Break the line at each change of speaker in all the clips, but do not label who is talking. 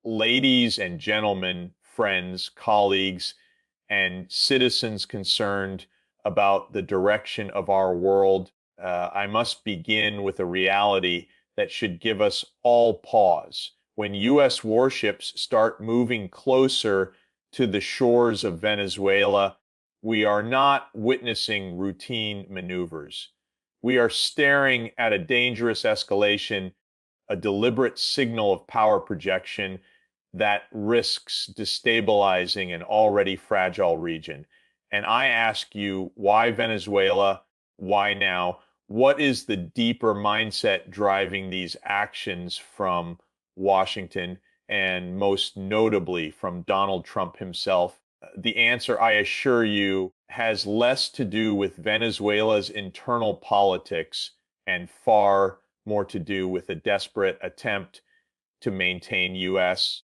Ladies and gentlemen, friends, colleagues, and citizens concerned about the direction of our world, I must begin with a reality that should give us all pause. When U.S. warships start moving closer to the shores of Venezuela, we are not witnessing routine maneuvers. We are staring at a dangerous escalation, a deliberate signal of power projection that risks destabilizing an already fragile region. And I ask you, why Venezuela? Why now? What is the deeper mindset driving these actions from Washington and most notably from Donald Trump himself? The answer, I assure you, has less to do with Venezuela's internal politics and far more to do with a desperate attempt to maintain U.S.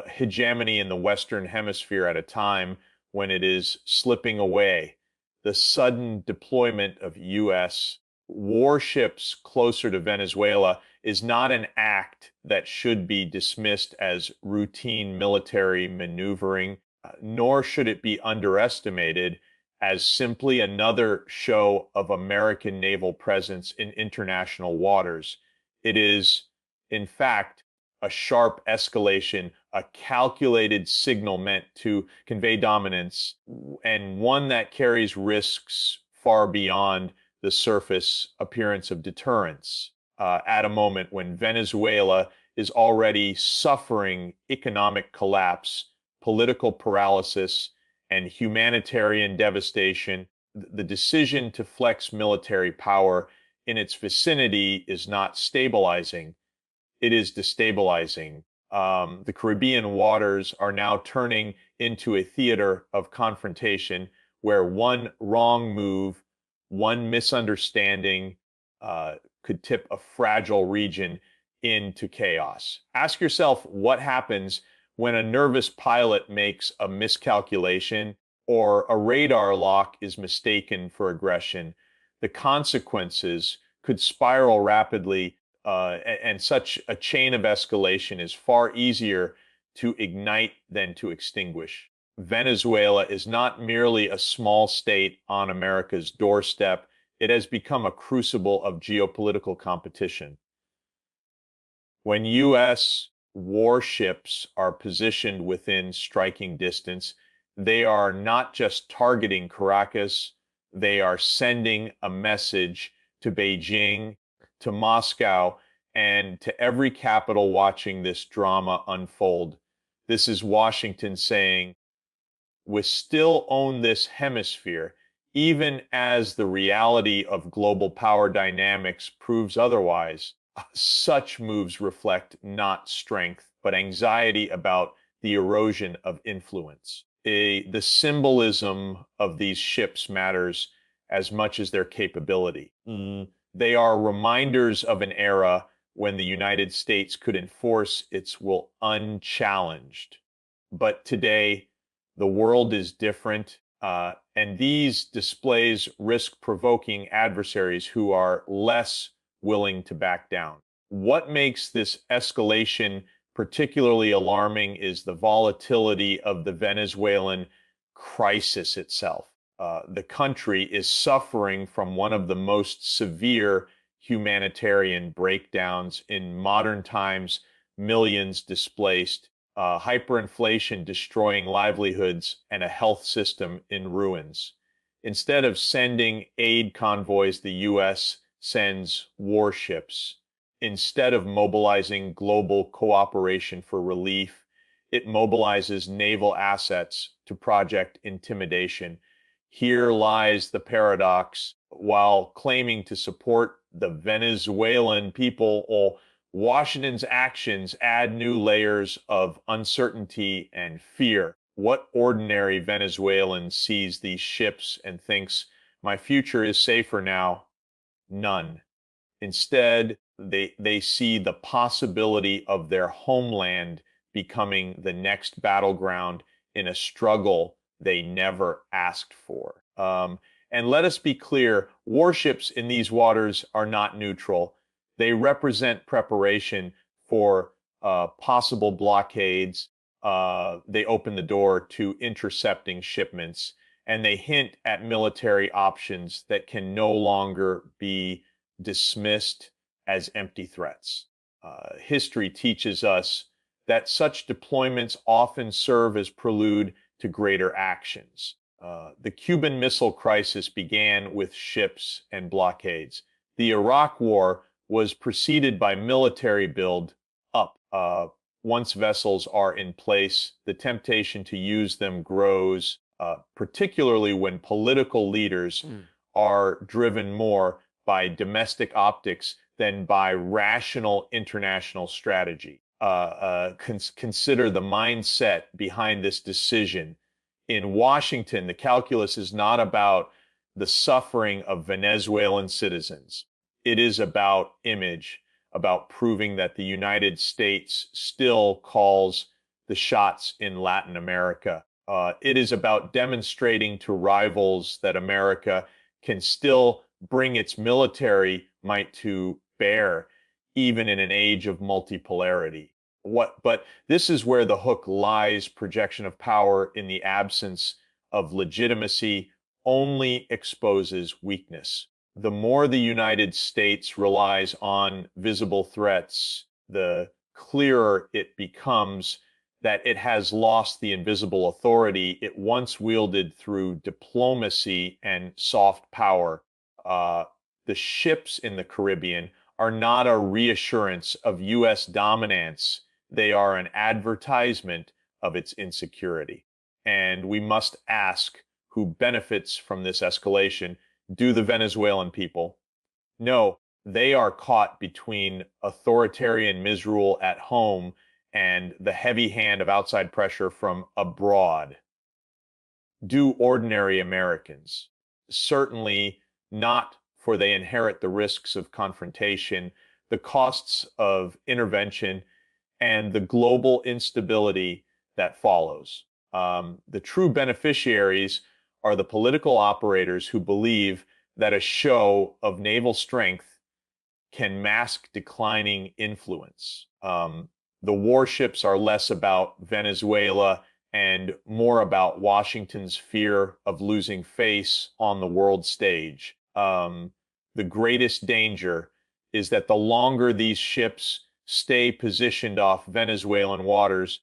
Hegemony in the Western Hemisphere at a time when it is slipping away. The sudden deployment of U.S. warships closer to Venezuela is not an act that should be dismissed as routine military maneuvering, nor should it be underestimated as simply another show of American naval presence in international waters. It is, in fact, a sharp escalation, a calculated signal meant to convey dominance, and one that carries risks far beyond the surface appearance of deterrence at a moment when Venezuela is already suffering economic collapse, political paralysis, and humanitarian devastation. The decision to flex military power in its vicinity is not stabilizing, it is destabilizing. The Caribbean waters are now turning into a theater of confrontation where one wrong move, one misunderstanding could tip a fragile region into chaos. Ask yourself what happens when a nervous pilot makes a miscalculation or a radar lock is mistaken for aggression. The consequences could spiral rapidly, and such a chain of escalation is far easier to ignite than to extinguish. Venezuela is not merely a small state on America's doorstep, it has become a crucible of geopolitical competition. When U.S. warships are positioned within striking distance, they are not just targeting Caracas, they are sending a message to Beijing, to Moscow, and to every capital watching this drama unfold. This is Washington saying, we still own this hemisphere, even as the reality of global power dynamics proves otherwise. Such moves reflect not strength, but anxiety about the erosion of influence. The symbolism of these ships matters as much as their capability. They are reminders of an era when the United States could enforce its will unchallenged. But today, the world is different, and these displays risk provoking adversaries who are less willing to back down. What makes this escalation particularly alarming is the volatility of the Venezuelan crisis itself. The country is suffering from one of the most severe humanitarian breakdowns in modern times, millions displaced, hyperinflation destroying livelihoods, and a health system in ruins. Instead of sending aid convoys, the U.S. sends warships. Instead of mobilizing global cooperation for relief, it mobilizes naval assets to project intimidation. Here lies the paradox. While claiming to support the Venezuelan people, Washington's actions add new layers of uncertainty and fear. What ordinary Venezuelan sees these ships and thinks, my future is safer now? None. Instead, they see the possibility of their homeland becoming the next battleground in a struggle they never asked for. And let us be clear, warships in these waters are not neutral. They represent preparation for possible blockades. They open the door to intercepting shipments, and they hint at military options that can no longer be dismissed as empty threats. History teaches us that such deployments often serve as prelude to greater actions. The Cuban Missile Crisis began with ships and blockades. The Iraq War was preceded by military build up. Once vessels are in place, the temptation to use them grows, particularly when political leaders are driven more by domestic optics than by rational international strategy. Consider the mindset behind this decision. In Washington, the calculus is not about the suffering of Venezuelan citizens. It is about image, about proving that the United States still calls the shots in Latin America. It is about demonstrating to rivals that America can still bring its military might to bear, even in an age of multipolarity. But this is where the hook lies. Projection of power in the absence of legitimacy only exposes weakness. The more the United States relies on visible threats, the clearer it becomes that it has lost the invisible authority it once wielded through diplomacy and soft power. The ships in the Caribbean are not a reassurance of U.S. dominance. They are an advertisement of its insecurity. And we must ask who benefits from this escalation. Do the Venezuelan people? No, they are caught between authoritarian misrule at home and the heavy hand of outside pressure from abroad. Do ordinary Americans? Certainly not, for they inherit the risks of confrontation, the costs of intervention, and the global instability that follows. The true beneficiaries are the political operators who believe that a show of naval strength can mask declining influence. The warships are less about Venezuela and more about Washington's fear of losing face on the world stage. The greatest danger is that the longer these ships stay positioned off Venezuelan waters,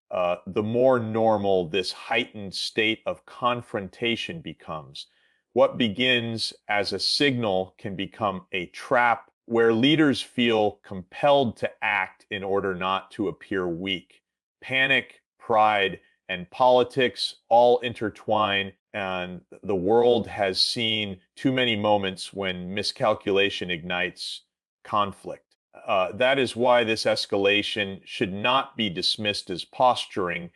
the more normal this heightened state of confrontation becomes. What begins as a signal can become a trap where leaders feel compelled to act in order not to appear weak. Panic, pride, and politics all intertwine, and the world has seen too many moments when miscalculation ignites conflict. That is why this escalation should not be dismissed as posturing.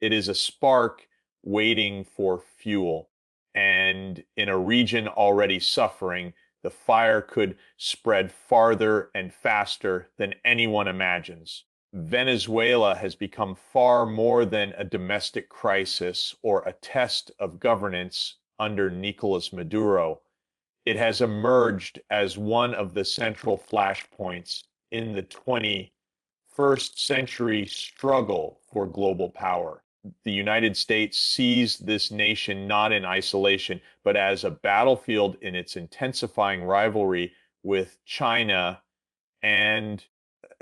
It is a spark waiting for fuel. And in a region already suffering, the fire could spread farther and faster than anyone imagines. Venezuela has become far more than a domestic crisis or a test of governance under Nicolas Maduro. It has emerged as one of the central flashpoints in the 21st century struggle for global power. The United States sees this nation not in isolation, but as a battlefield in its intensifying rivalry with China and,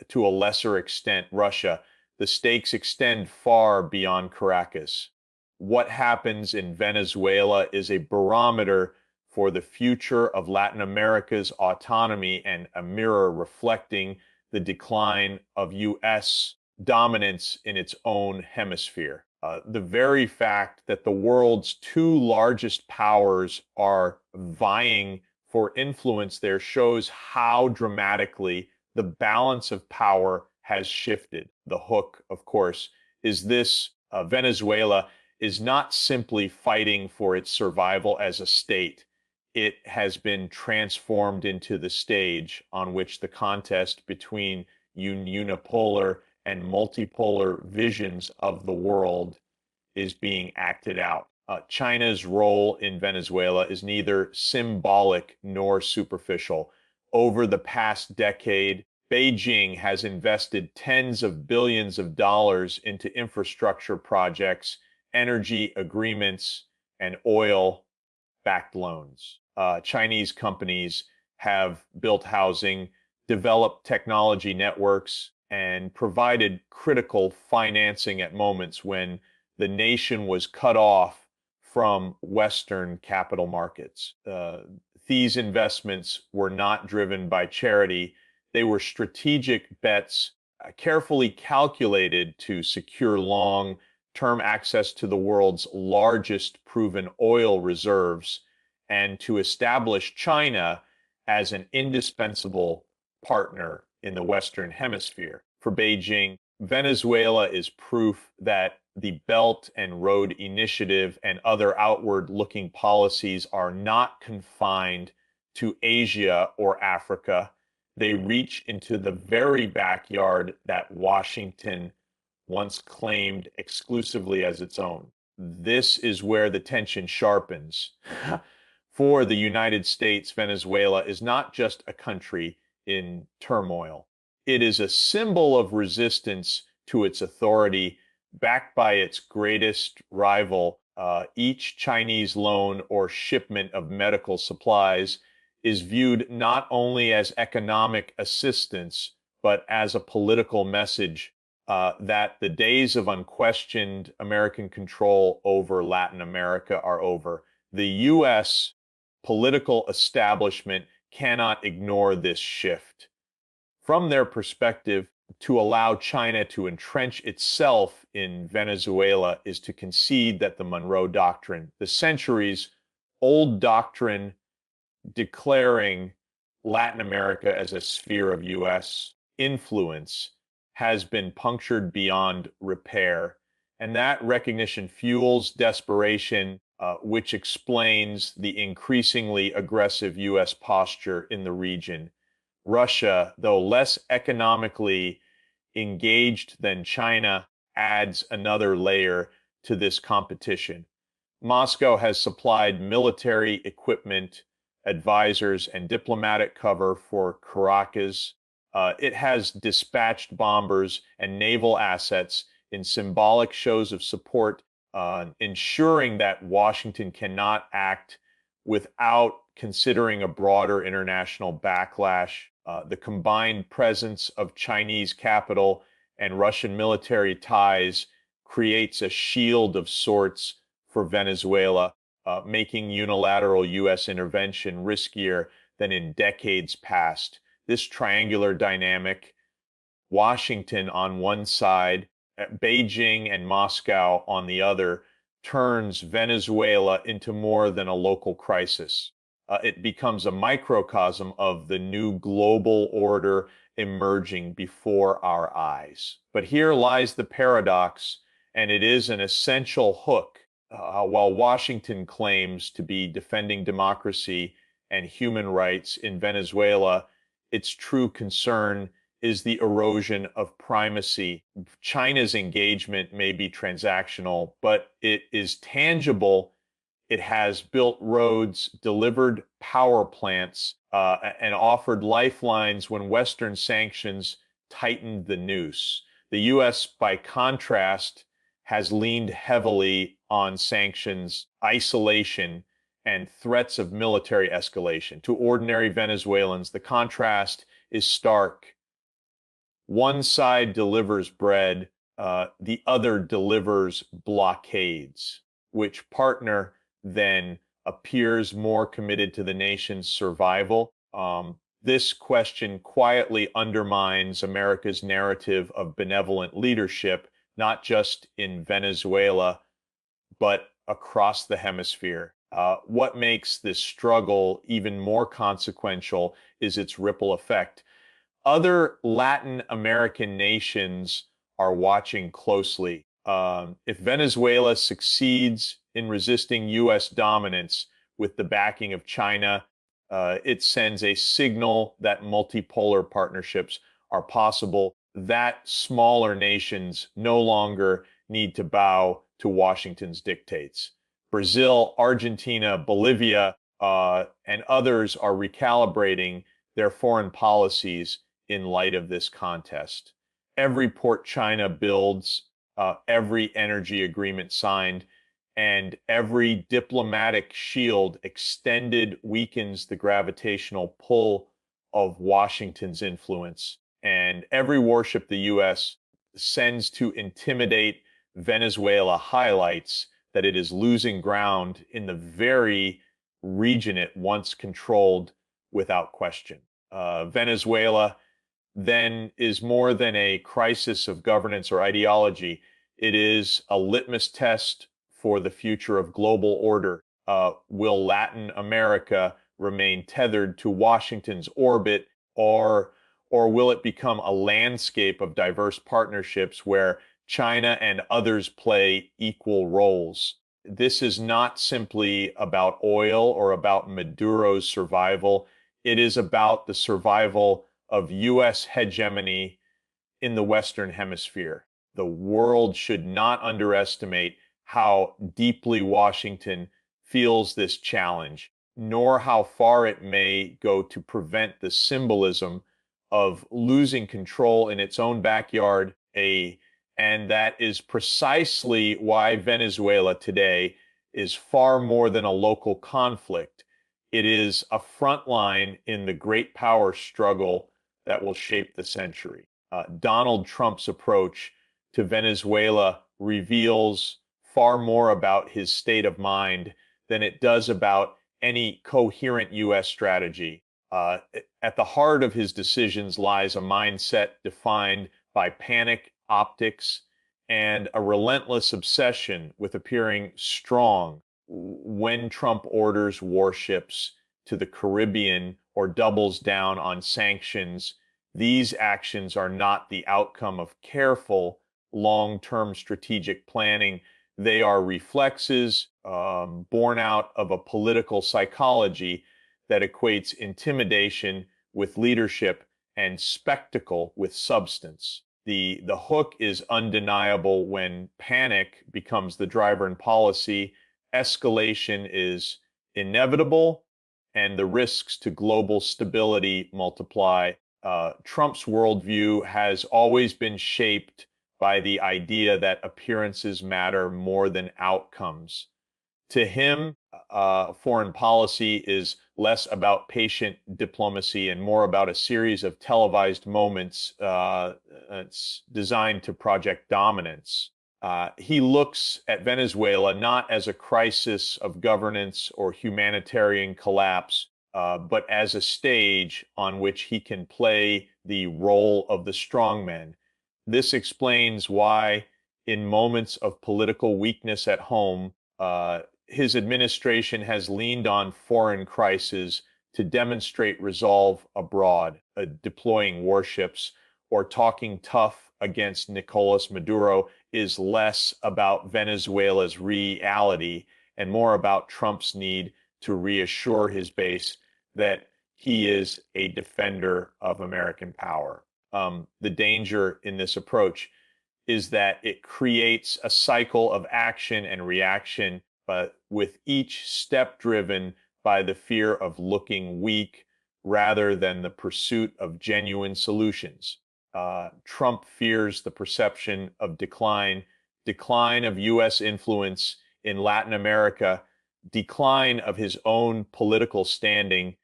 to a lesser extent, Russia. The stakes extend far beyond Caracas. What happens in Venezuela is a barometer for the future of Latin America's autonomy and a mirror reflecting the decline of U.S. dominance in its own hemisphere. The very fact that the world's two largest powers are vying for influence there shows how dramatically the balance of power has shifted. The hook, of course, is this: Venezuela is not simply fighting for its survival as a state. It has been transformed into the stage on which the contest between unipolar and multipolar visions of the world is being acted out. China's role in Venezuela is neither symbolic nor superficial. Over the past decade, Beijing has invested tens of billions of dollars into infrastructure projects, energy agreements, and oil-backed loans. Chinese companies have built housing, developed technology networks, and provided critical financing at moments when the nation was cut off from Western capital markets. These investments were not driven by charity. They were strategic bets, carefully calculated to secure long-term access to the world's largest proven oil reserves and to establish China as an indispensable partner in the Western Hemisphere. For Beijing, Venezuela is proof that the Belt and Road Initiative and other outward-looking policies are not confined to Asia or Africa. They reach into the very backyard that Washington once claimed exclusively as its own. This is where the tension sharpens. For the United States, Venezuela is not just a country in turmoil. It is a symbol of resistance to its authority, backed by its greatest rival. Each Chinese loan or shipment of medical supplies is viewed not only as economic assistance, but as a political message that the days of unquestioned American control over Latin America are over. The U.S. political establishment cannot ignore this shift. From their perspective, to allow China to entrench itself in Venezuela is to concede that the Monroe Doctrine, the centuries-old doctrine declaring Latin America as a sphere of U.S. influence, has been punctured beyond repair. And that recognition fuels desperation, which explains the increasingly aggressive U.S. posture in the region. Russia, though less economically engaged than China, adds another layer to this competition. Moscow has supplied military equipment, advisors, and diplomatic cover for Caracas. It has dispatched bombers and naval assets in symbolic shows of support, ensuring that Washington cannot act without considering a broader international backlash. The combined presence of Chinese capital and Russian military ties creates a shield of sorts for Venezuela, making unilateral U.S. intervention riskier than in decades past. This triangular dynamic, Washington on one side, Beijing and Moscow on the other, turns Venezuela into more than a local crisis. It becomes a microcosm of the new global order emerging before our eyes. But here lies the paradox, and it is an essential hook. While Washington claims to be defending democracy and human rights in Venezuela, its true concern is the erosion of primacy. China's engagement may be transactional, but it is tangible. It has built roads, delivered power plants, and offered lifelines when Western sanctions tightened the noose. The U.S., by contrast, has leaned heavily on sanctions, isolation, and threats of military escalation. To ordinary Venezuelans, the contrast is stark. One side delivers bread, the other delivers blockades. Which partner then appears more committed to the nation's survival? This question quietly undermines America's narrative of benevolent leadership, not just in Venezuela, but across the hemisphere. What makes this struggle even more consequential is its ripple effect. Other Latin American nations are watching closely. If Venezuela succeeds in resisting U.S. dominance with the backing of China, it sends a signal that multipolar partnerships are possible, that smaller nations no longer need to bow to Washington's dictates. Brazil, Argentina, Bolivia, and others are recalibrating their foreign policies in light of this contest. Every port China builds, every energy agreement signed, and every diplomatic shield extended weakens the gravitational pull of Washington's influence. And every warship the U.S. sends to intimidate Venezuela highlights that it is losing ground in the very region it once controlled without question. Venezuela then is more than a crisis of governance or ideology. It is a litmus test for the future of global order. Will Latin America remain tethered to Washington's orbit, or will it become a landscape of diverse partnerships where China and others play equal roles? This is not simply about oil or about Maduro's survival. It is about the survival of U.S. hegemony in the Western Hemisphere. The world should not underestimate how deeply Washington feels this challenge, nor how far it may go to prevent the symbolism of losing control in its own backyard. And that is precisely why Venezuela today is far more than a local conflict. It is a front line in the great power struggle that will shape the century. Donald Trump's approach to Venezuela reveals far more about his state of mind than it does about any coherent U.S. strategy. At the heart of his decisions lies a mindset defined by panic, optics, and a relentless obsession with appearing strong. When Trump orders warships to the Caribbean or doubles down on sanctions, these actions are not the outcome of careful long-term strategic planning. They are reflexes born out of a political psychology that equates intimidation with leadership and spectacle with substance. The hook is undeniable when panic becomes the driver in policy, escalation is inevitable, and the risks to global stability multiply. Trump's worldview has always been shaped by the idea that appearances matter more than outcomes. To him, foreign policy is less about patient diplomacy and more about a series of televised moments designed to project dominance. He looks at Venezuela not as a crisis of governance or humanitarian collapse, but as a stage on which he can play the role of the strongman. This explains why, in moments of political weakness at home, his administration has leaned on foreign crises to demonstrate resolve abroad, deploying warships or talking tough against Nicolas Maduro is less about Venezuela's reality and more about Trump's need to reassure his base that he is a defender of American power. The danger in this approach is that it creates a cycle of action and reaction, but with each step driven by the fear of looking weak rather than the pursuit of genuine solutions. Trump fears the perception of decline of U.S. influence in Latin America, decline of his own political standing,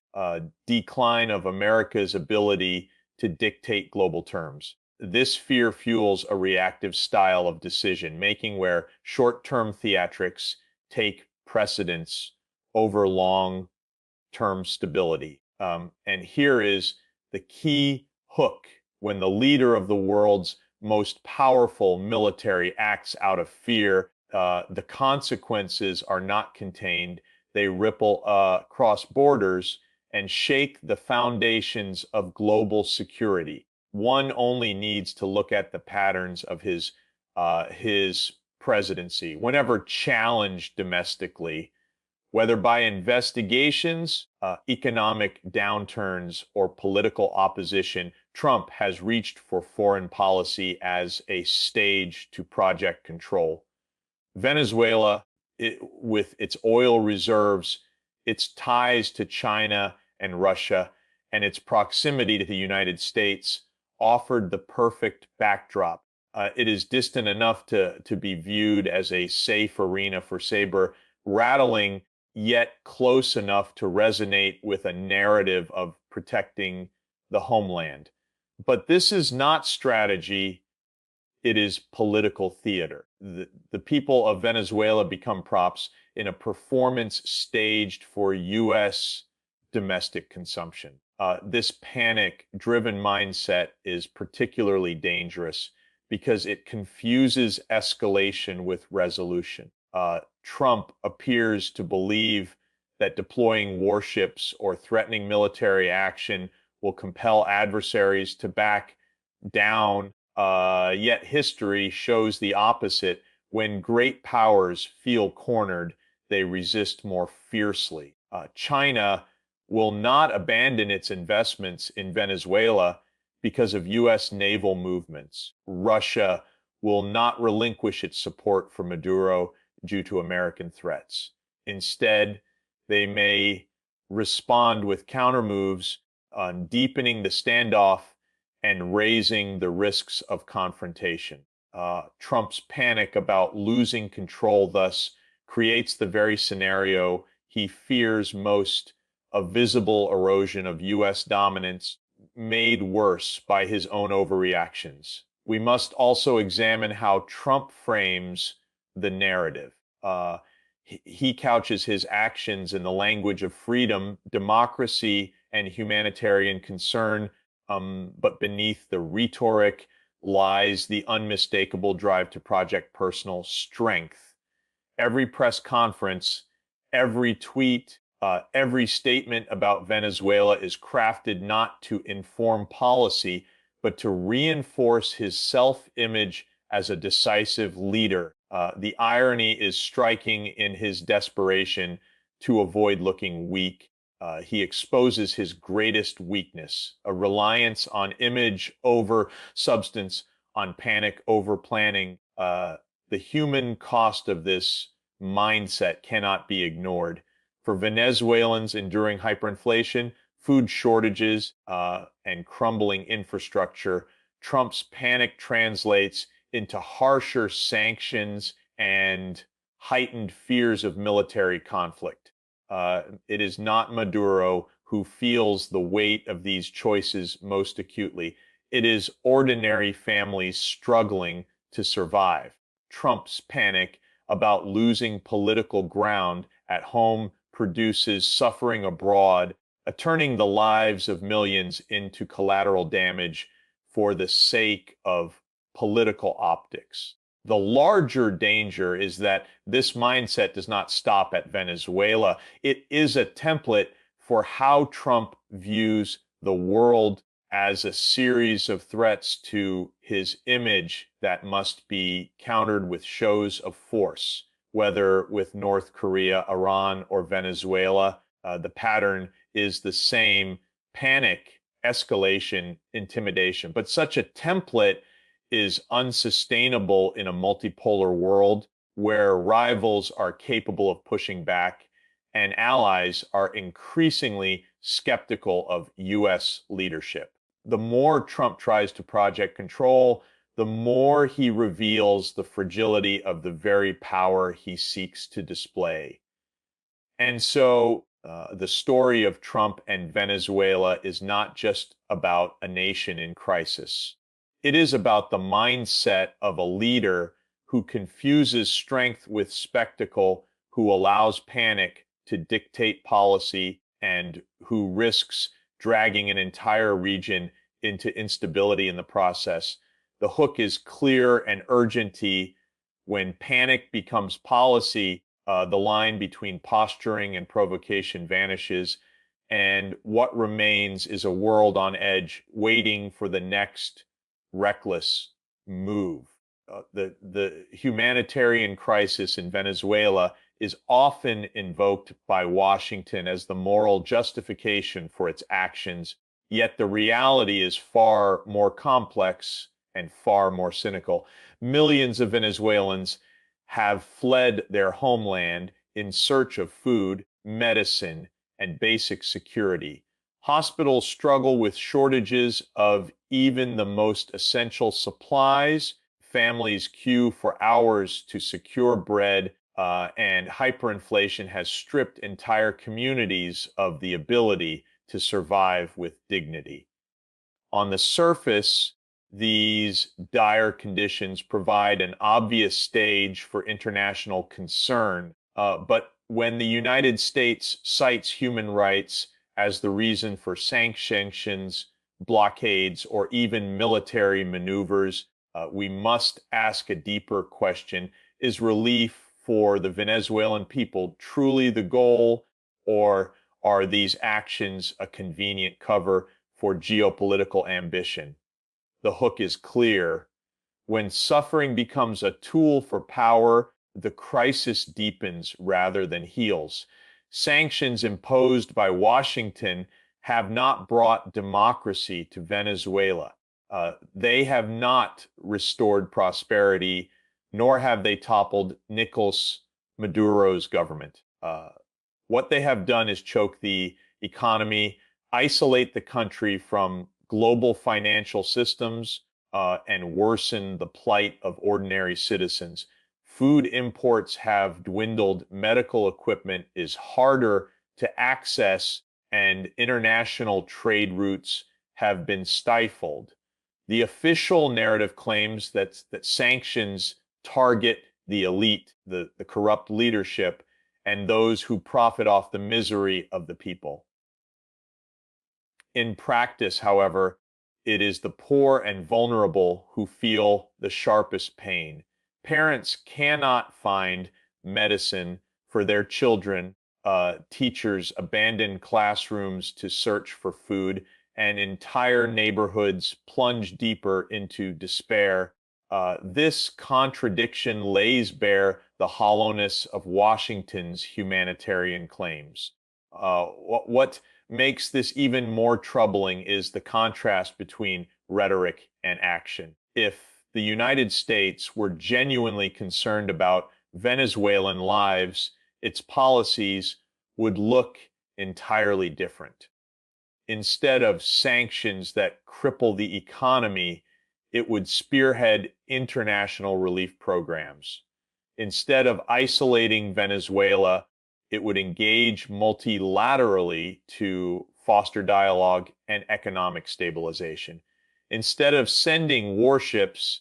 decline of America's ability to dictate global terms. This fear fuels a reactive style of decision making where short-term theatrics take precedence over long-term stability. And here is the key hook. When the leader of the world's most powerful military acts out of fear, the consequences are not contained. They ripple across borders and shake the foundations of global security. One only needs to look at the patterns of his presidency. Whenever challenged domestically, whether by investigations, economic downturns, or political opposition, Trump has reached for foreign policy as a stage to project control. Venezuela, with its oil reserves, its ties to China and Russia, and its proximity to the United States, offered the perfect backdrop. It is distant enough to be viewed as a safe arena for saber rattling, yet close enough to resonate with a narrative of protecting the homeland. But this is not strategy, it is political theater. The people of Venezuela become props in a performance staged for U.S. domestic consumption. This panic-driven mindset is particularly dangerous because it confuses escalation with resolution. Trump appears to believe that deploying warships or threatening military action will compel adversaries to back down. Yet history shows the opposite. When great powers feel cornered, they resist more fiercely. China will not abandon its investments in Venezuela because of U.S. naval movements. Russia will not relinquish its support for Maduro due to American threats. Instead, they may respond with countermoves on deepening the standoff and raising the risks of confrontation. Trump's panic about losing control thus creates the very scenario he fears most: a visible erosion of U.S. dominance made worse by his own overreactions. We must also examine how Trump frames the narrative. He couches his actions in the language of freedom, democracy, and humanitarian concern, but beneath the rhetoric lies the unmistakable drive to project personal strength. Every press conference, every tweet, every statement about Venezuela is crafted not to inform policy, but to reinforce his self-image as a decisive leader. The irony is striking in his desperation to avoid looking weak. He exposes his greatest weakness: a reliance on image over substance, on panic over planning. The human cost of this mindset cannot be ignored. For Venezuelans enduring hyperinflation, food shortages, and crumbling infrastructure, Trump's panic translates into harsher sanctions and heightened fears of military conflict. It is not Maduro who feels the weight of these choices most acutely. It is ordinary families struggling to survive. Trump's panic about losing political ground at home produces suffering abroad, turning the lives of millions into collateral damage for the sake of political optics. The larger danger is that this mindset does not stop at Venezuela. It is a template for how Trump views the world as a series of threats to his image that must be countered with shows of force, whether with North Korea, Iran, or Venezuela. The pattern is the same: panic, escalation, intimidation. But such a template is unsustainable in a multipolar world where rivals are capable of pushing back and allies are increasingly skeptical of U.S. leadership. The more Trump tries to project control, the more he reveals the fragility of the very power he seeks to display. And so the story of Trump and Venezuela is not just about a nation in crisis. It is about the mindset of a leader who confuses strength with spectacle, who allows panic to dictate policy, and who risks dragging an entire region into instability in the process. The hook is clear and urgency. When panic becomes policy, the line between posturing and provocation vanishes, and what remains is a world on edge, waiting for the next reckless move. The humanitarian crisis in Venezuela is often invoked by Washington as the moral justification for its actions, yet the reality is far more complex and far more cynical. Millions of Venezuelans have fled their homeland in search of food, medicine, and basic security. Hospitals struggle with shortages of even the most essential supplies. Families queue for hours to secure bread, and hyperinflation has stripped entire communities of the ability to survive with dignity. On the surface, these dire conditions provide an obvious stage for international concern. But when the United States cites human rights as the reason for sanctions, blockades, or even military maneuvers, we must ask a deeper question. Is relief for the Venezuelan people truly the goal, or are these actions a convenient cover for geopolitical ambition? The hook is clear. When suffering becomes a tool for power, the crisis deepens rather than heals. Sanctions imposed by Washington have not brought democracy to Venezuela. They have not restored prosperity, nor have they toppled Nicolas Maduro's government. What they have done is choke the economy, isolate the country from global financial systems, and worsen the plight of ordinary citizens. Food imports have dwindled, medical equipment is harder to access, and international trade routes have been stifled. The official narrative claims that sanctions target the elite, the corrupt leadership, and those who profit off the misery of the people. In practice, however, it is the poor and vulnerable who feel the sharpest pain. Parents cannot find medicine for their children. Teachers abandon classrooms to search for food, and entire neighborhoods plunge deeper into despair. This contradiction lays bare the hollowness of Washington's humanitarian claims. What makes this even more troubling is the contrast between rhetoric and action. If the United States were genuinely concerned about Venezuelan lives, its policies would look entirely different. Instead of sanctions that cripple the economy, it would spearhead international relief programs. Instead of isolating Venezuela, it would engage multilaterally to foster dialogue and economic stabilization. Instead of sending warships,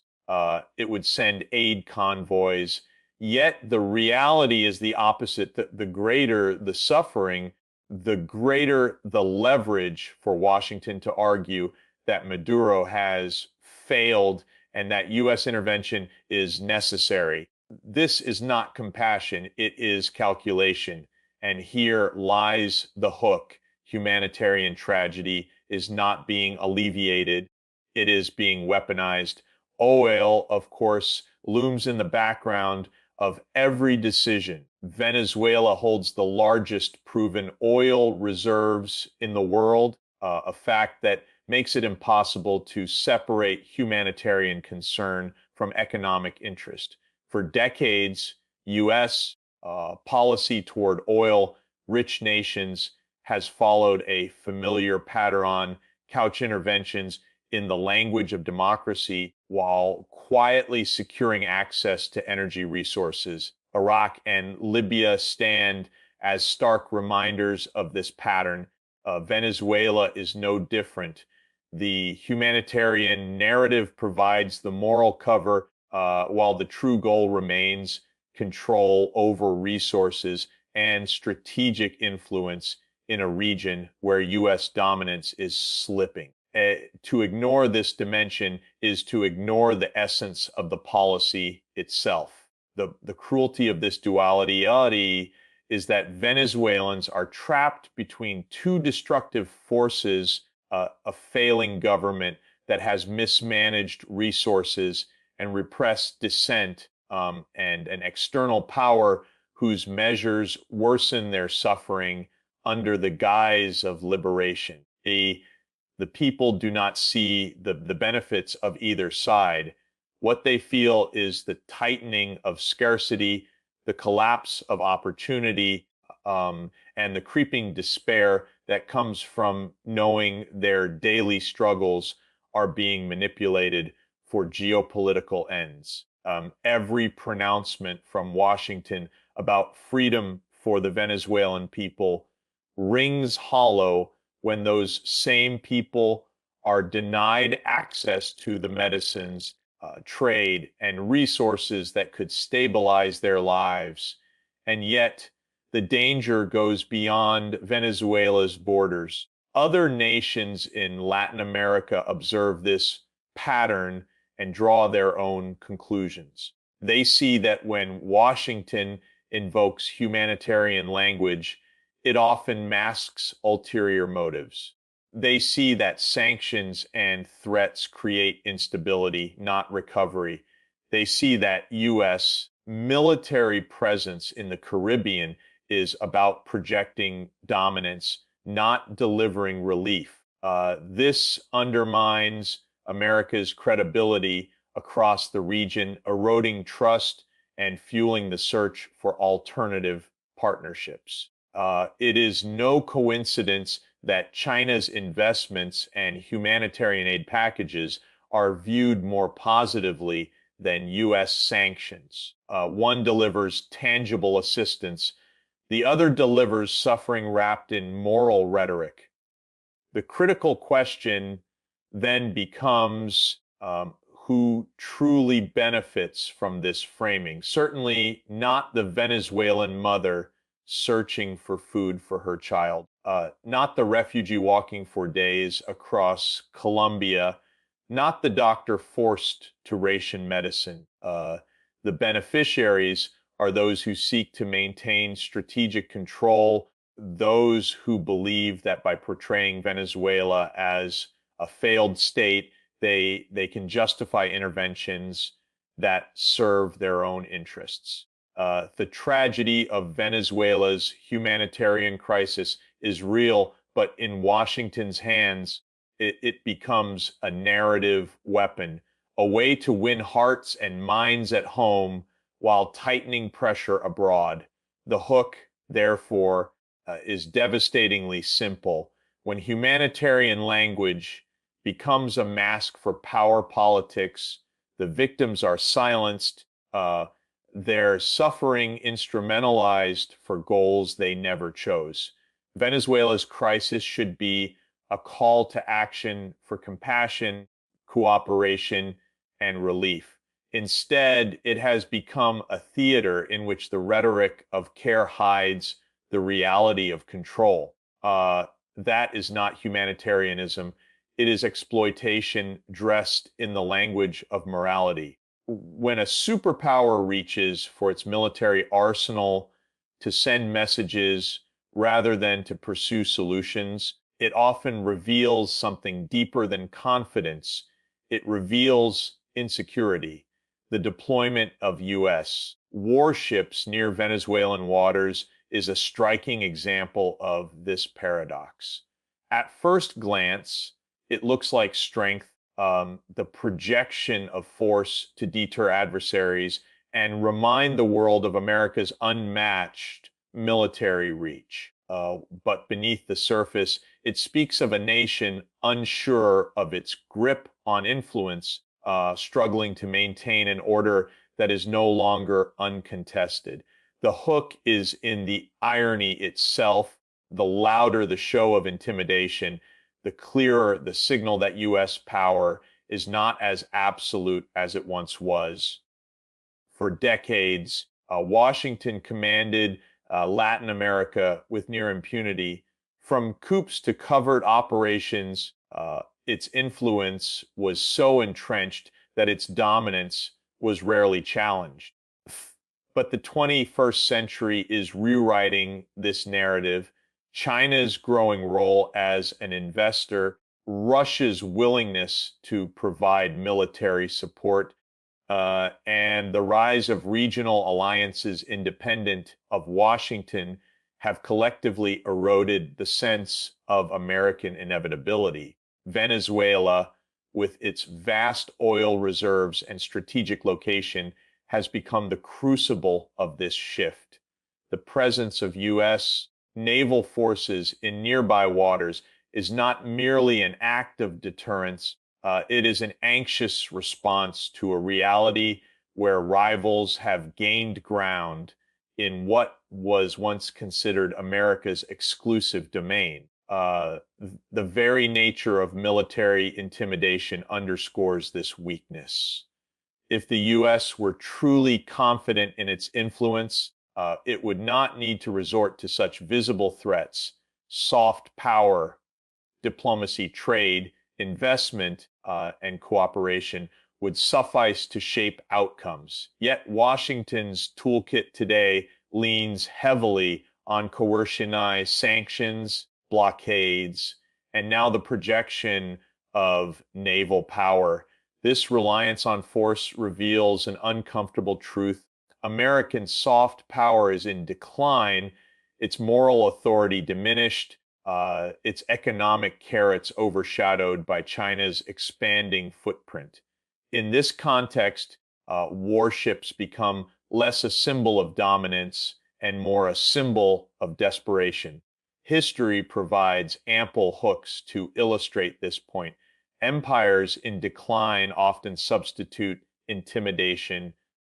it would send aid convoys. Yet the reality is the opposite. The greater the suffering, the greater the leverage for Washington to argue that Maduro has failed and that U.S. intervention is necessary. This is not compassion, it is calculation. And here lies the hook. Humanitarian tragedy is not being alleviated, it is being weaponized. Oil, of course, looms in the background of every decision. Venezuela holds the largest proven oil reserves in the world, a fact that makes it impossible to separate humanitarian concern from economic interest. For decades, U.S. Policy toward oil-rich nations has followed a familiar pattern: couch interventions in the language of democracy while quietly securing access to energy resources. Iraq and Libya stand as stark reminders of this pattern. Venezuela is no different. The humanitarian narrative provides the moral cover, while the true goal remains control over resources and strategic influence in a region where U.S. dominance is slipping. To ignore this dimension is to ignore the essence of the policy itself. The cruelty of this duality is that Venezuelans are trapped between two destructive forces: a failing government that has mismanaged resources and repressed dissent, and an external power whose measures worsen their suffering under the guise of liberation. The people do not see the benefits of either side. What they feel is the tightening of scarcity, the collapse of opportunity, and the creeping despair that comes from knowing their daily struggles are being manipulated for geopolitical ends. Every pronouncement from Washington about freedom for the Venezuelan people rings hollow when those same people are denied access to the medicines, trade, and resources that could stabilize their lives. And yet, the danger goes beyond Venezuela's borders. Other nations in Latin America observe this pattern and draw their own conclusions. They see that when Washington invokes humanitarian language, it often masks ulterior motives. They see that sanctions and threats create instability, not recovery. They see that U.S. military presence in the Caribbean is about projecting dominance, not delivering relief. This undermines America's credibility across the region, eroding trust and fueling the search for alternative partnerships. It is no coincidence that China's investments and humanitarian aid packages are viewed more positively than U.S. sanctions. One delivers tangible assistance, the other delivers suffering wrapped in moral rhetoric. The critical question then becomes who truly benefits from this framing. Certainly not the Venezuelan mother searching for food for her child, not the refugee walking for days across Colombia, not the doctor forced to ration medicine. The beneficiaries are those who seek to maintain strategic control, those who believe that by portraying Venezuela as a failed state, they can justify interventions that serve their own interests. The tragedy of Venezuela's humanitarian crisis is real, but in Washington's hands, it becomes a narrative weapon, a way to win hearts and minds at home while tightening pressure abroad. The hook, therefore, is devastatingly simple. When humanitarian language becomes a mask for power politics, the victims are silenced, their suffering instrumentalized for goals they never chose. Venezuela's crisis should be a call to action for compassion, cooperation, and relief. Instead, it has become a theater in which the rhetoric of care hides the reality of control. That is not humanitarianism. It is exploitation dressed in the language of morality. When a superpower reaches for its military arsenal to send messages rather than to pursue solutions, it often reveals something deeper than confidence. It reveals insecurity. The deployment of U.S. warships near Venezuelan waters is a striking example of this paradox. At first glance, it looks like strength, the projection of force to deter adversaries and remind the world of America's unmatched military reach. But beneath the surface, it speaks of a nation unsure of its grip on influence, struggling to maintain an order that is no longer uncontested. The hook is in the irony itself. The louder the show of intimidation, the clearer the signal that U.S. power is not as absolute as it once was. For decades, Washington commanded Latin America with near impunity. From coups to covert operations, its influence was so entrenched that its dominance was rarely challenged. But the 21st century is rewriting this narrative. China's growing role as an investor, Russia's willingness to provide military support, and the rise of regional alliances independent of Washington have collectively eroded the sense of American inevitability. Venezuela, with its vast oil reserves and strategic location, has become the crucible of this shift. The presence of U.S. naval forces in nearby waters is not merely an act of deterrence, it is an anxious response to a reality where rivals have gained ground in what was once considered America's exclusive domain. The very nature of military intimidation underscores this weakness. If the U.S. were truly confident in its influence, it would not need to resort to such visible threats. Soft power, diplomacy, trade, investment, and cooperation would suffice to shape outcomes. Yet Washington's toolkit today leans heavily on coercionized sanctions, blockades, and now the projection of naval power. This reliance on force reveals an uncomfortable truth. American soft power is in decline, its moral authority diminished, its economic carrots overshadowed by China's expanding footprint. In this context, warships become less a symbol of dominance and more a symbol of desperation. History provides ample hooks to illustrate this point. Empires in decline often substitute intimidation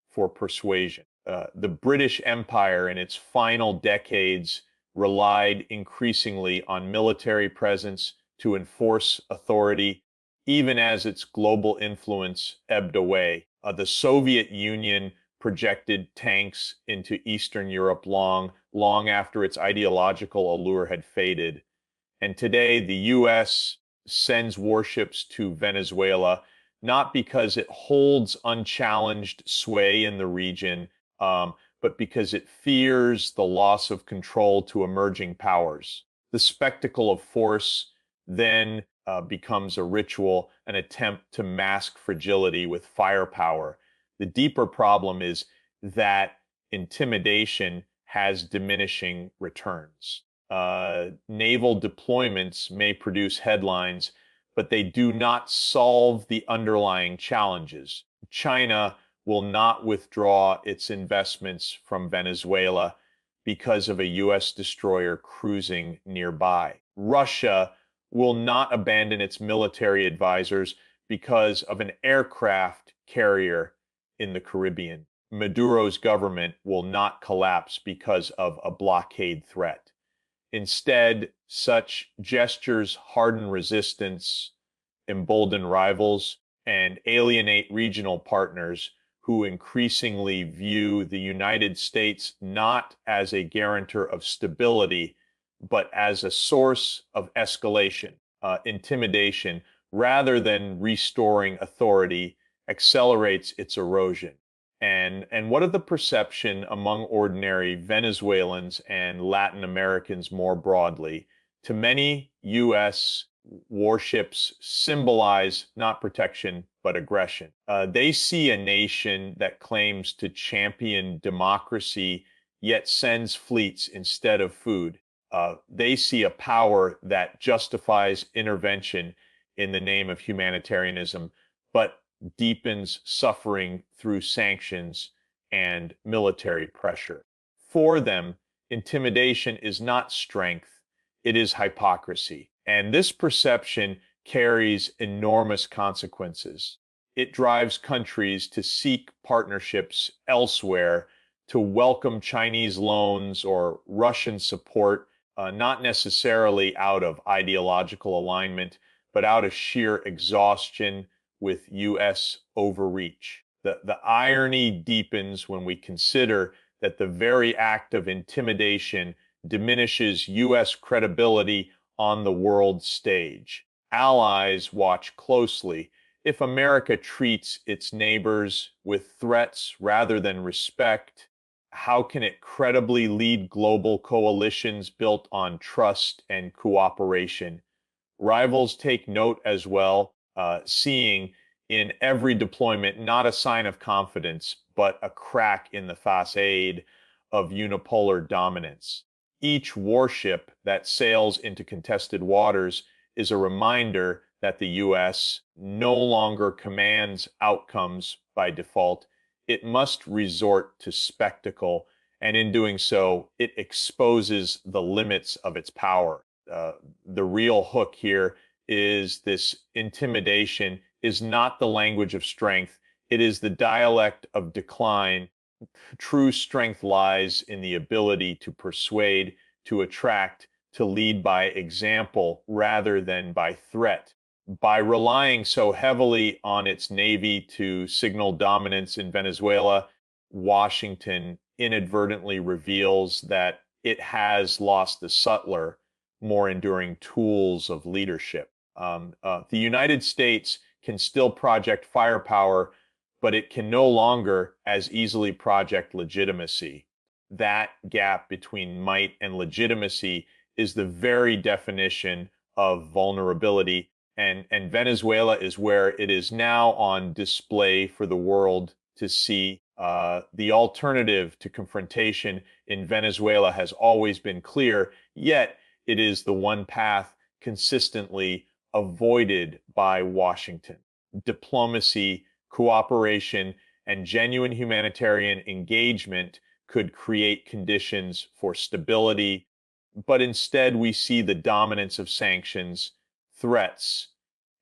for persuasion. The British Empire, in its final decades, relied increasingly on military presence to enforce authority, even as its global influence ebbed away. The Soviet Union projected tanks into Eastern Europe long after its ideological allure had faded. And today, the U.S. sends warships to Venezuela, not because it holds unchallenged sway in the region, but because it fears the loss of control to emerging powers. The spectacle of force then becomes a ritual, an attempt to mask fragility with firepower. The deeper problem is that intimidation has diminishing returns. Naval deployments may produce headlines, but they do not solve the underlying challenges. China will not withdraw its investments from Venezuela because of a U.S. destroyer cruising nearby. Russia will not abandon its military advisors because of an aircraft carrier in the Caribbean. Maduro's government will not collapse because of a blockade threat. Instead, such gestures harden resistance, embolden rivals, and alienate regional partners who increasingly view the United States not as a guarantor of stability, but as a source of escalation. Intimidation, rather than restoring authority, accelerates its erosion. And what of the perception among ordinary Venezuelans and Latin Americans more broadly? To many, U.S. warships symbolize not protection, but aggression. They see a nation that claims to champion democracy, yet sends fleets instead of food. They see a power that justifies intervention in the name of humanitarianism, but deepens suffering through sanctions and military pressure. For them, intimidation is not strength, it is hypocrisy. And this perception carries enormous consequences. It drives countries to seek partnerships elsewhere, to welcome Chinese loans or Russian support, not necessarily out of ideological alignment, but out of sheer exhaustion with U.S. overreach. The irony deepens when we consider that the very act of intimidation diminishes U.S. credibility on the world stage. Allies watch closely. If America treats its neighbors with threats rather than respect, how can it credibly lead global coalitions built on trust and cooperation? Rivals take note as well, seeing in every deployment not a sign of confidence, but a crack in the facade of unipolar dominance. Each warship that sails into contested waters is a reminder that the U.S. no longer commands outcomes by default. It must resort to spectacle, And in doing so, it exposes the limits of its power. The real hook here is this: intimidation is not the language of strength, it is the dialect of decline. True strength lies in the ability to persuade, to attract, to lead by example rather than by threat. By relying so heavily on its navy to signal dominance in Venezuela, Washington inadvertently reveals that it has lost the subtler, more enduring tools of leadership. The United States can still project firepower, but it can no longer as easily project legitimacy. That gap between might and legitimacy is the very definition of vulnerability. And Venezuela is where it is now on display for the world to see. The alternative to confrontation in Venezuela has always been clear, yet it is the one path consistently avoided by Washington. Diplomacy, cooperation, and genuine humanitarian engagement could create conditions for stability, but instead we see the dominance of sanctions, threats,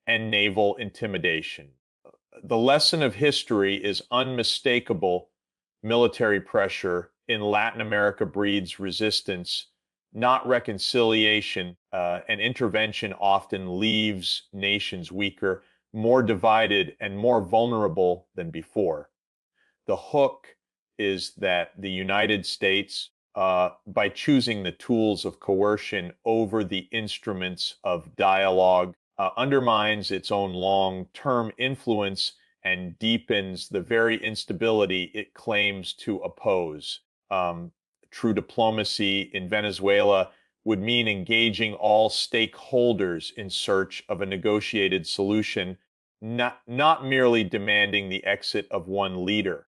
and naval intimidation. The lesson of history is unmistakable. Military pressure in Latin America breeds resistance, not reconciliation, and intervention often leaves nations weaker, more divided, and more vulnerable than before. The hook is that the United States, by choosing the tools of coercion over the instruments of dialogue, undermines its own long-term influence and deepens the very instability it claims to oppose. Um, True diplomacy in Venezuela would mean engaging all stakeholders in search of a negotiated solution, not merely demanding the exit of one leader.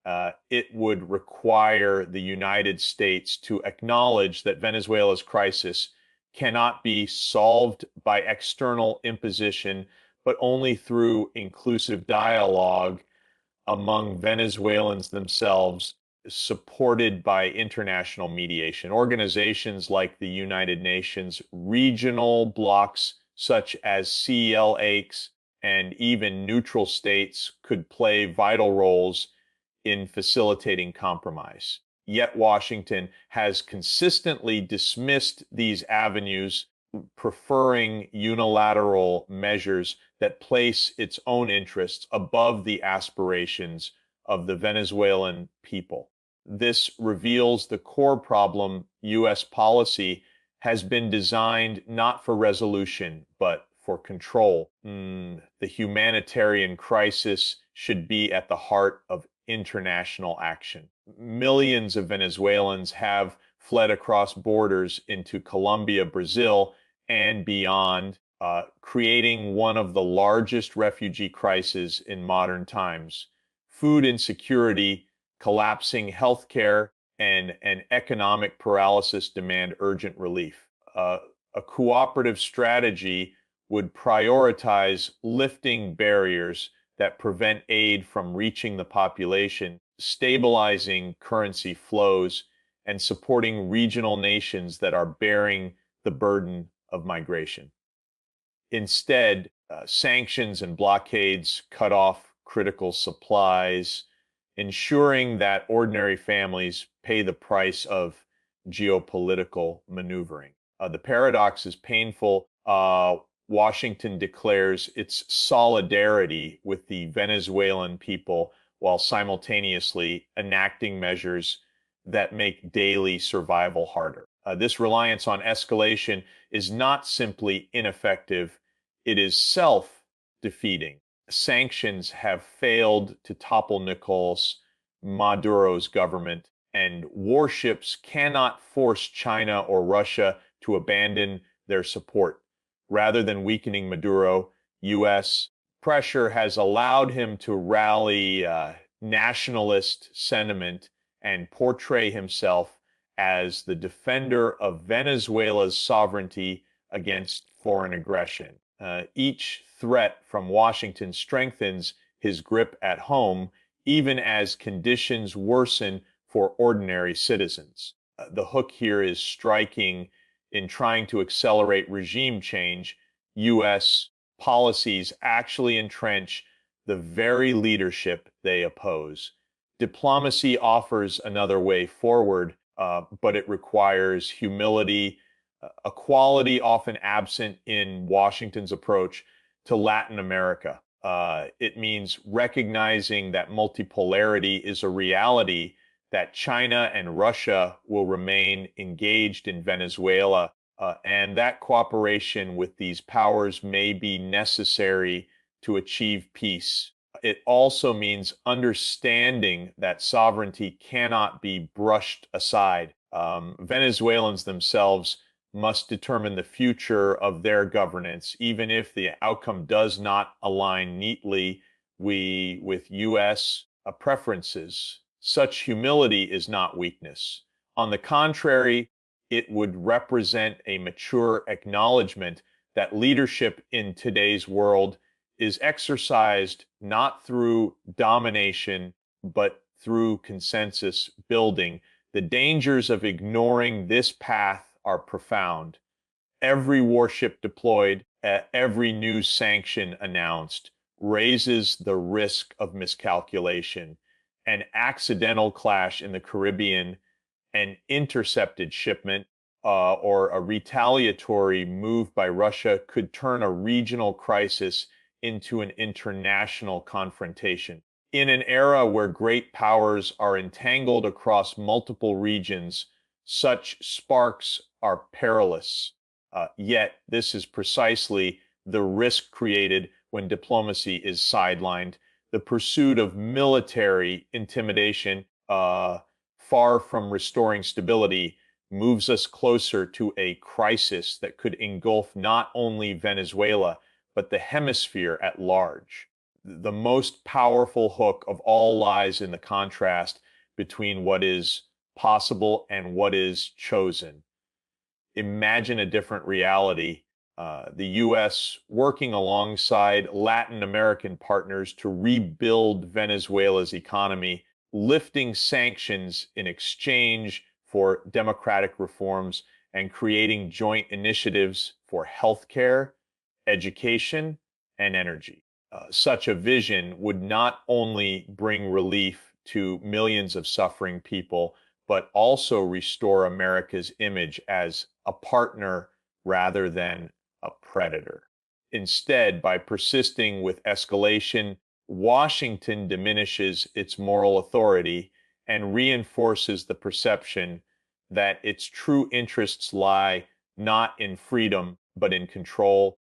It would require the United States to acknowledge that Venezuela's crisis cannot be solved by external imposition, but only through inclusive dialogue among Venezuelans themselves, supported by international mediation. Organizations like the United Nations, regional blocs such as CLACs, and even neutral states could play vital roles in facilitating compromise. Yet Washington has consistently dismissed these avenues, preferring unilateral measures that place its own interests above the aspirations of the Venezuelan people. This reveals the core problem: U.S. policy has been designed not for resolution, but for control. The humanitarian crisis should be at the heart of international action. Millions of Venezuelans have fled across borders into Colombia, Brazil, and beyond, creating one of the largest refugee crises in modern times. Food insecurity, collapsing healthcare, and an economic paralysis demand urgent relief. A cooperative strategy would prioritize lifting barriers that prevent aid from reaching the population, stabilizing currency flows, and supporting regional nations that are bearing the burden of migration. Instead, sanctions and blockades cut off critical supplies, ensuring that ordinary families pay the price of geopolitical maneuvering. The paradox is painful. Washington declares its solidarity with the Venezuelan people while simultaneously enacting measures that make daily survival harder. This reliance on escalation is not simply ineffective, it is self-defeating. Sanctions have failed to topple Nicolas Maduro's government, and warships cannot force China or Russia to abandon their support. Rather than weakening Maduro, U.S. pressure has allowed him to rally nationalist sentiment and portray himself as the defender of Venezuela's sovereignty against foreign aggression. Each threat from Washington strengthens his grip at home, even as conditions worsen for ordinary citizens. The hook here is striking. In trying to accelerate regime change, U.S. policies actually entrench the very leadership they oppose. Diplomacy offers another way forward, but it requires humility, a quality often absent in Washington's approach to Latin America. It means recognizing that multipolarity is a reality, that China and Russia will remain engaged in Venezuela, and that cooperation with these powers may be necessary to achieve peace. It also means understanding that sovereignty cannot be brushed aside. Venezuelans themselves must determine the future of their governance, even if the outcome does not align neatly with U.S. preferences. Such humility is not weakness. On the contrary, it would represent a mature acknowledgement that leadership in today's world is exercised not through domination, but through consensus building. The dangers of ignoring this path are profound. Every warship deployed, every new sanction announced raises the risk of miscalculation. An accidental clash in the Caribbean, an intercepted shipment, or a retaliatory move by Russia could turn a regional crisis into an international confrontation. In an era where great powers are entangled across multiple regions, such sparks are perilous. Yet, this is precisely the risk created when diplomacy is sidelined. The pursuit of military intimidation, far from restoring stability, moves us closer to a crisis that could engulf not only Venezuela, but the hemisphere at large. The most powerful hook of all lies in the contrast between what is possible and what is chosen. Imagine a different reality. The U.S. working alongside Latin American partners to rebuild Venezuela's economy, lifting sanctions in exchange for democratic reforms, and creating joint initiatives for healthcare, education, and energy. Such a vision would not only bring relief to millions of suffering people, but also restore America's image as a partner rather than a predator. Instead, by persisting with escalation, Washington diminishes its moral authority and reinforces the perception that its true interests lie not in freedom, but in control.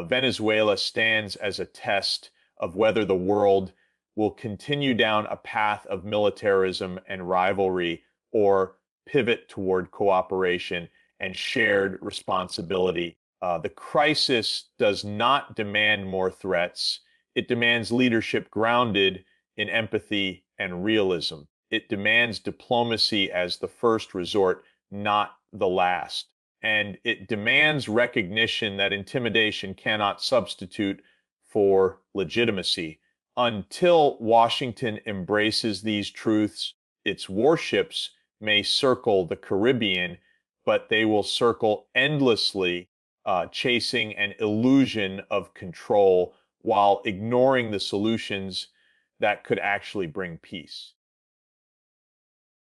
Venezuela stands as a test of whether the world will continue down a path of militarism and rivalry or pivot toward cooperation and shared responsibility. The crisis does not demand more threats. It demands leadership grounded in empathy and realism. It demands diplomacy as the first resort, not the last. And it demands recognition that intimidation cannot substitute for legitimacy. Until Washington embraces these truths, its warships may circle the Caribbean, but they will circle endlessly, chasing an illusion of control while ignoring the solutions that could actually bring peace.